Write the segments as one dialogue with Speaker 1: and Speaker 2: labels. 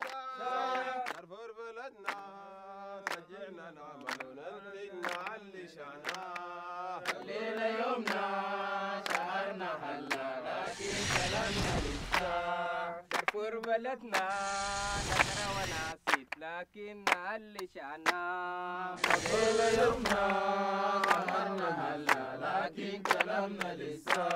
Speaker 1: دارفور بلدنا رجعنا نعمل وننتج نعلي شعنا الليلة يومنا شهرنا هلا لكن كلامنا لسه دارفور بلدنا نقرا ونعسيت لكن نعلي شعنا الليلة يومنا شهرنا هلا لكن كلامنا لسه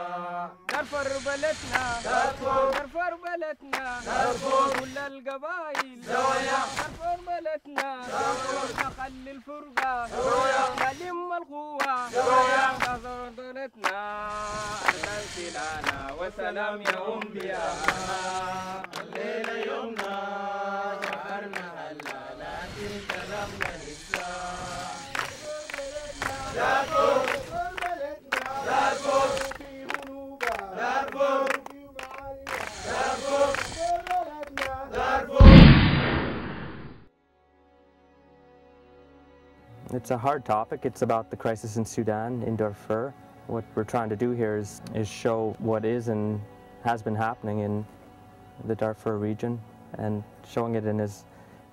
Speaker 1: دارفور بلدنا دارفور بلدنا دارفور كل القبائل زوايا دارفور بلدنا دارفور نخلي الفرقة زوايا نلم القوة زوايا دارفور بلدنا أهلا سلانا وسلام يا أنبياء الليلة يومنا شعرنا هلا لكن كلامنا لسه دارفور دارفور دارفور
Speaker 2: It's a hard topic. It's about the crisis in Sudan, in Darfur. What we're trying to do here is show what is and has been happening in the Darfur region and showing it in as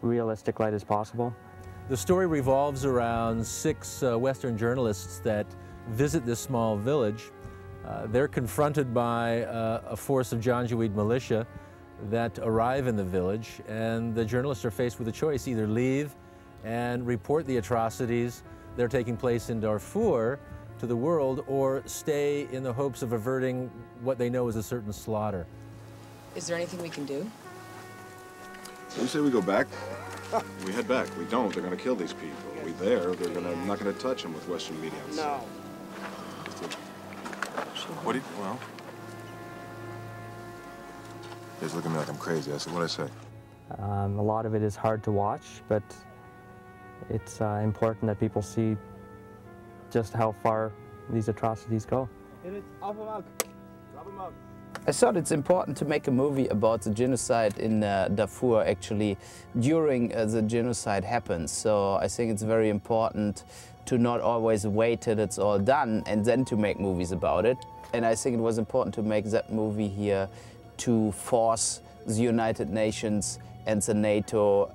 Speaker 2: realistic light as possible.
Speaker 3: The story revolves around 6 Western journalists that visit this small village. They're confronted by a force of Janjaweed militia that arrive in the village, and the journalists are faced with a choice: either leave and report the atrocities that are taking place in Darfur to the world, or stay in the hopes of averting what they know is a certain slaughter.
Speaker 4: Is there anything we can do?
Speaker 5: So you say we go back? We head back. We don't, they're gonna kill these people. We there, I'm not gonna touch them with Western media.
Speaker 1: No.
Speaker 5: What do you, well? He's looking at me like I'm crazy. I said, what'd I say?
Speaker 2: A lot of it is hard to watch, but it's important that people see just how far these atrocities go.
Speaker 6: I thought it's important to make a movie about the genocide in Darfur, actually, during the genocide happens. So I think it's very important to not always wait till it's all done and then to make movies about it. And I think it was important to make that movie here to force the United Nations and the NATO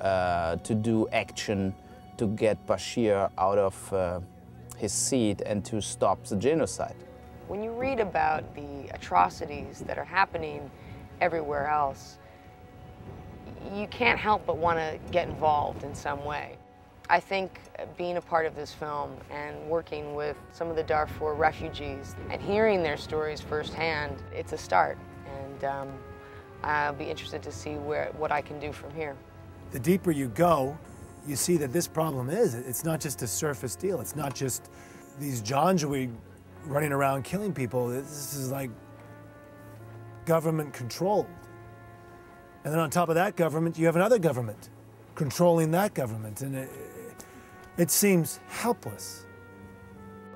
Speaker 6: to do action to get Bashir out of his seat and to stop the genocide.
Speaker 4: When you read about the atrocities that are happening everywhere else, you can't help but want to get involved in some way. I think being a part of this film and working with some of the Darfur refugees and hearing their stories firsthand, it's a start. And I'll be interested to see what I can do from here.
Speaker 7: The deeper you go, you see that this problem it's not just a surface deal. It's not just these Janjaweed running around killing people. This is like government controlled. And then on top of that government, you have another government controlling that government. And it seems helpless.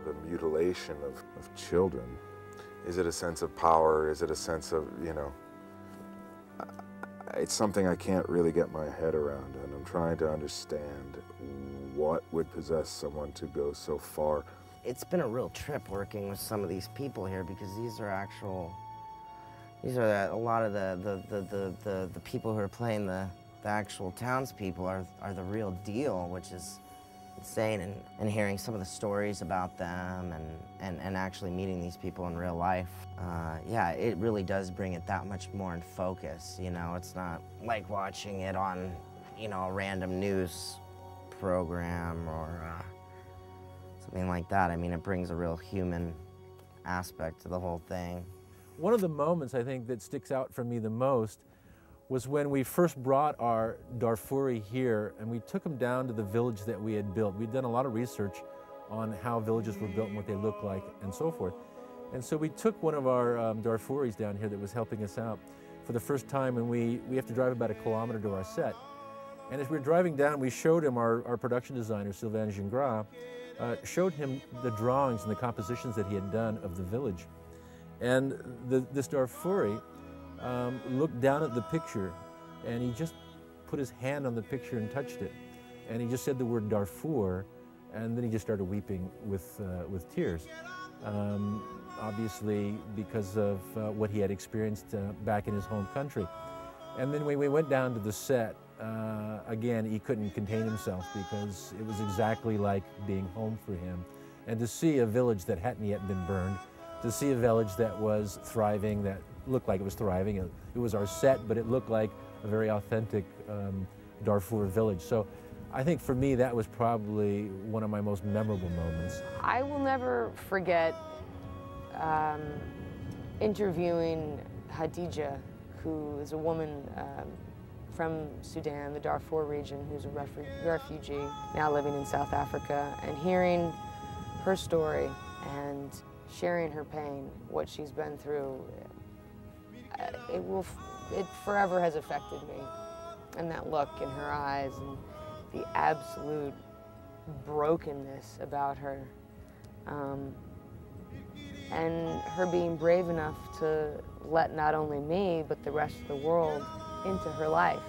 Speaker 5: The mutilation of children. Is it a sense of power? Is it a sense of, you know, it's something I can't really get my head around, and I'm trying to understand what would possess someone to go so far.
Speaker 8: It's been a real trip working with some of these people here, because these are a lot of the people who are playing the actual townspeople are the real deal, which is insane. And hearing some of the stories about them and actually meeting these people in real life, yeah, it really does bring it that much more in focus. You know, it's not like watching it on, you know, a random news program or something like that. I mean, it brings a real human aspect to the whole thing.
Speaker 3: One of the moments I think that sticks out for me the most was when we first brought our Darfuri here and we took them down to the village that we had built. We'd done a lot of research on how villages were built and what they looked like and so forth. And so we took one of our Darfuris down here that was helping us out for the first time, and we have to drive about 1 kilometer to our set. And as we were driving down, we showed him, our production designer, Sylvain Gingras, showed him the drawings and the compositions that he had done of the village. And this Darfuri looked down at the picture, and he just put his hand on the picture and touched it. And he just said the word Darfur, and then he just started weeping with tears. Obviously because of what he had experienced back in his home country. And then when we went down to the set, again, he couldn't contain himself because it was exactly like being home for him. And to see a village that hadn't yet been burned, to see a village that was thriving, that looked like it was thriving. It was our set, but it looked like a very authentic Darfur village. So I think for me, that was probably one of my most memorable moments.
Speaker 4: I will never forget interviewing Hadija, who is a woman from Sudan, the Darfur region, who's a refugee, now living in South Africa, and hearing her story and sharing her pain, what she's been through. It forever has affected me. And that look in her eyes and the absolute brokenness about her. And her being brave enough to let not only me, but the rest of the world into her life.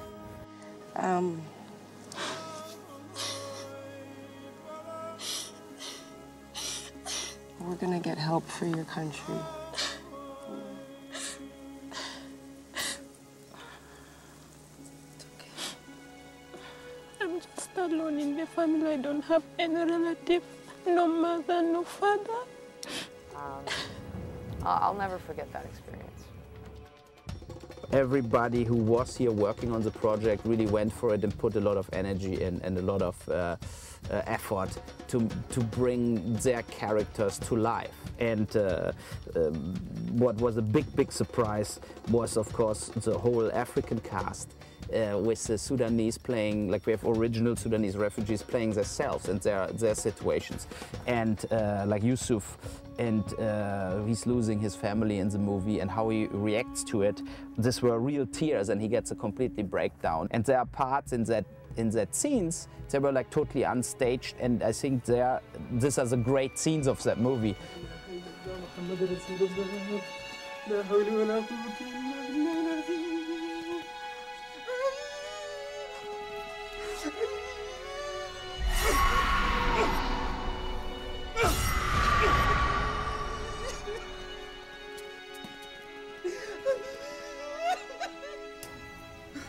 Speaker 4: We're gonna get help for your country.
Speaker 9: I'm just alone in the family. I don't have any relative, no mother, no father.
Speaker 4: I'll never forget that experience.
Speaker 6: Everybody who was here working on the project really went for it and put a lot of energy in and a lot of effort to bring their characters to life. And what was a big surprise was, of course, the whole African cast. With the Sudanese playing, like we have original Sudanese refugees playing themselves and their situations. And like Yusuf, and he's losing his family in the movie and how he reacts to it. These were real tears and he gets a completely breakdown. And there are parts in that scenes, they were like totally unstaged, and I think these are the great scenes of that movie.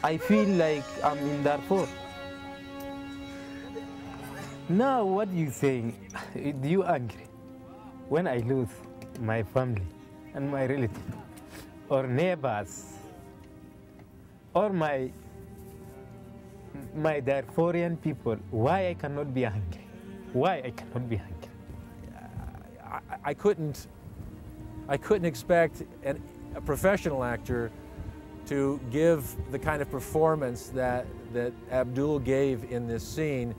Speaker 10: I feel like I'm in Darfur. Now, what do you think? Do you agree? When I lose my family and my relatives, or neighbors, or my Darfurian people, why I cannot be angry? Why I cannot be angry?
Speaker 3: I couldn't expect a professional actor to give the kind of performance that Abdul gave in this scene.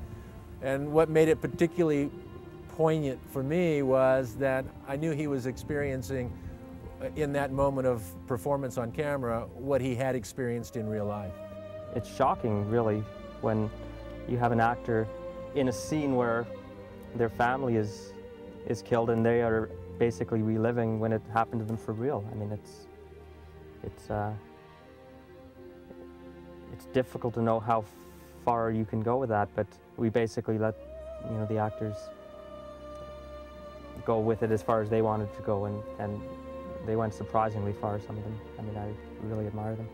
Speaker 3: And what made it particularly poignant for me was that I knew he was experiencing, in that moment of performance on camera, what he had experienced in real life.
Speaker 2: It's shocking, really, when you have an actor in a scene where their family is killed and they are basically reliving when it happened to them for real. I mean, it's difficult to know how far you can go with that, but we basically let the actors go with it as far as they wanted to go, and they went surprisingly far, some of them. I mean, I really admire them.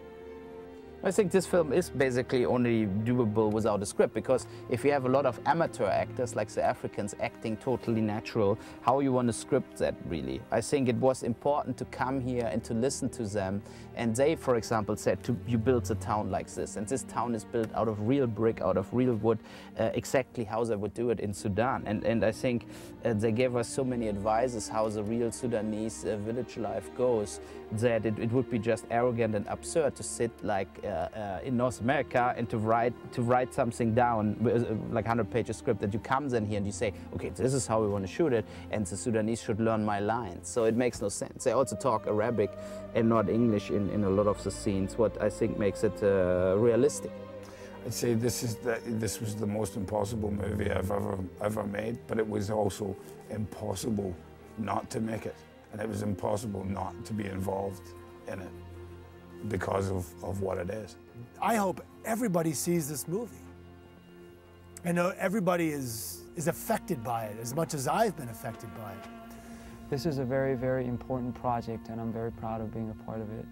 Speaker 6: I think this film is basically only doable without a script, because if you have a lot of amateur actors like the Africans acting totally natural, how you want to script that, really? I think it was important to come here and to listen to them. And they, for example, said, you build a town like this, and this town is built out of real brick, out of real wood, exactly how they would do it in Sudan. And I think they gave us so many advices how the real Sudanese village life goes, that it would be just arrogant and absurd to sit like in North America and to write something down, like 100-page script, that you come then here and you say, okay, this is how we want to shoot it, and the Sudanese should learn my lines. So it makes no sense. They also talk Arabic and not English in a lot of the scenes, what I think makes it realistic.
Speaker 11: I'd say this was the most impossible movie I've ever made, but it was also impossible not to make it, and it was impossible not to be involved in it because of what it is.
Speaker 7: I hope everybody sees this movie. I know everybody is affected by it as much as I've been affected by it.
Speaker 12: This is a very, very important project, and I'm very proud of being a part of it.